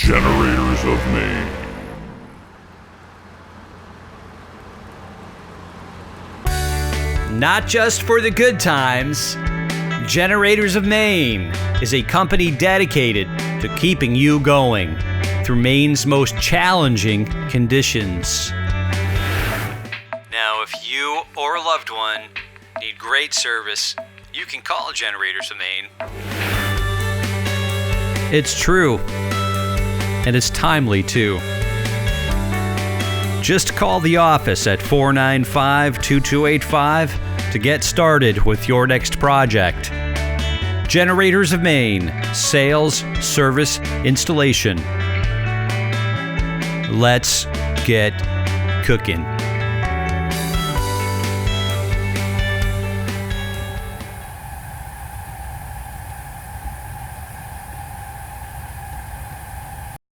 Generators of Maine. Not just for the good times, Generators of Maine is a company dedicated to keeping you going through Maine's most challenging conditions. Now, if you or a loved one need great service, you can call Generators of Maine. It's true, and it's timely too. Just call the office at 495-2285 to get started with your next project. Generators of Maine, sales, service, installation. Let's get cooking.